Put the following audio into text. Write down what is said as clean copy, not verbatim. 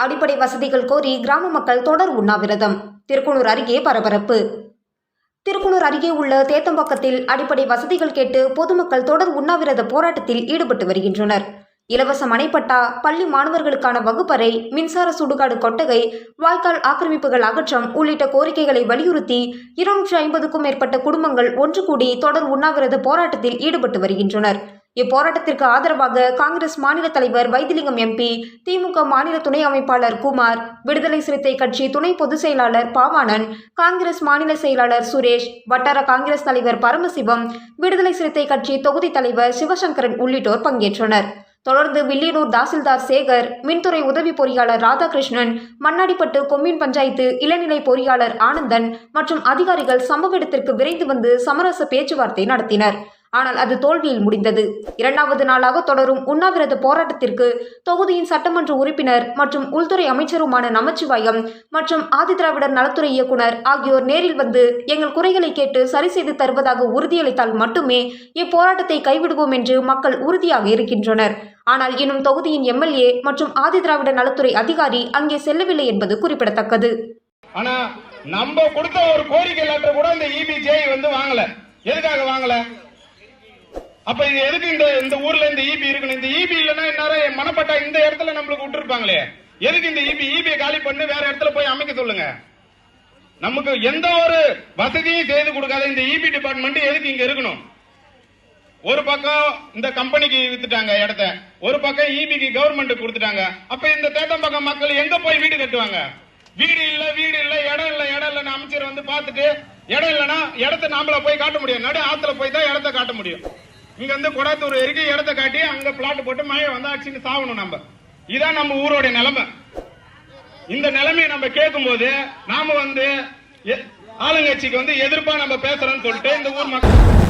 அடிப்படை வசதிகள் கோரி கிராம மக்கள் தொடர் உண்ணாவிரதம். திருக்குனூர் அருகே பரபரப்பு. திருக்குனூர் அருகே உள்ள தேத்தம்பாக்கத்தில் அடிப்படை வசதிகள் கேட்டு பொதுமக்கள் தொடர் உண்ணாவிரத போராட்டத்தில் ஈடுபட்டு வருகின்றனர். இலவச மனைப்பட்டா, பள்ளி மாணவர்களுக்கான வகுப்பறை, மின்சார சுடுகாடு கொட்டகை, வாய்க்கால் ஆக்கிரமிப்புகள் அகற்றம் உள்ளிட்ட கோரிக்கைகளை வலியுறுத்தி 250க்கும் மேற்பட்ட குடும்பங்கள் ஒன்று கூடி தொடர் உண்ணாவிரத போராட்டத்தில் ஈடுபட்டு வருகின்றனர். இப்போராட்டத்திற்கு ஆதரவாக காங்கிரஸ் மாநில தலைவர் வைத்திலிங்கம் எம்பி, திமுக மாநில துணை அமைப்பாளர் குமார், விடுதலை சிறுத்தை கட்சி துணை பொதுச் செயலாளர் பாவாணன், காங்கிரஸ் மாநில செயலாளர் சுரேஷ், வட்டார காங்கிரஸ் தலைவர் பரமசிவம், விடுதலை சிறுத்தை கட்சி தொகுதி தலைவர் சிவசங்கரன் உள்ளிட்டோர் பங்கேற்றனர். தொடர்ந்து வில்லியனூர் தாசில்தார் சேகர், மின்துறை உதவி பொறியாளர் ராதாகிருஷ்ணன், மண்ணாடிப்பட்டு கொம்யூன் பஞ்சாயத்து இளநிலை பொறியாளர் ஆனந்தன் மற்றும் அதிகாரிகள் சம்பவ இடத்திற்கு விரைந்து வந்து சமரச பேச்சுவார்த்தை நடத்தினர். ஆனால் அது தோல்வியில் முடிந்தது. 2வது நாளாக தொடரும் உண்ணாவிரத போராட்டத்திற்கு தொகுதியின் சட்டமன்ற உறுப்பினர் மற்றும் உள்துறை அமைச்சருமான நமச்சிவாயம் மற்றும் ஆதிதிராவிடர் நலத்துறை இயக்குனர் ஆகியோர் நேரில் வந்து எங்கள் குறைகளை கேட்டு சரி செய்து தருவதாக உறுதியளித்தால் மட்டுமே இப்போராட்டத்தை கைவிடுவோம் என்று மக்கள் உறுதியாக இருக்கின்றனர். ஆனால் இன்னும் தொகுதியின் எம்எல்ஏ மற்றும் ஆதிதிராவிடர் நலத்துறை அதிகாரி அங்கே செல்லவில்லை என்பது குறிப்பிடத்தக்கது. ஆனா நம்ம கொடுத்த ஒரு கோரிக்கை லெட்டர் கூட இந்த EBJ வந்து வாங்கல. எதுக்காக வாங்கல? அப்ப இது எதுக்கு இந்த ஊர்ல இந்த EB இருக்கணும்? இந்த EB இல்லன்னா எல்லாரும் மனப்பட்டா இந்த இடத்துல நம்மளுக்கு விட்டுருப்பாங்களே. எதுக்கு இந்த EB காலி பண்ணி வேற இடத்துல போய் அமைக்க சொல்லுங்க. நமக்கு எந்த ஒரு வசதியும் செய்து கொடுக்காத இந்த EB டிபார்ட்மெண்ட் எதுக்கு இங்க இருக்கணும்? ஒரு பக்கம் இந்த கம்பெனிக்கு வித்துட்டாங்க இடத்த, ஒரு பக்கம் EBக்கு கவர்மெண்ட் கொடுத்துட்டாங்க. அப்ப இந்த தேத்தம்பாக்கம் மக்கள் எங்க போய் வீடு கட்டுவாங்க? வீடு இல்ல இடம் இல்ல அமைச்சர் வந்து பார்த்துட்டு இடம் இல்லைன்னா இடத்த நாமள போய் காட்ட முடியும். நடு ஆத்துல போய் தான் இடத்த காட்ட முடியும். இங்க வந்து கொடாத்தூர் வரைக்கும் இடத்த காட்டி அங்க பிளாட் போட்டு மழை வந்தா அடிச்சுன்னு சாவணும். நம்ம இதான் நம்ம ஊரோட நிலைமை. இந்த நிலைமையை நம்ம கேட்கும் போது நாம வந்து ஆளுங்கட்சிக்கு வந்து எதிர்ப்பா நம்ம பேசுறோம்னு சொல்லிட்டு இந்த ஊர் மக்கள்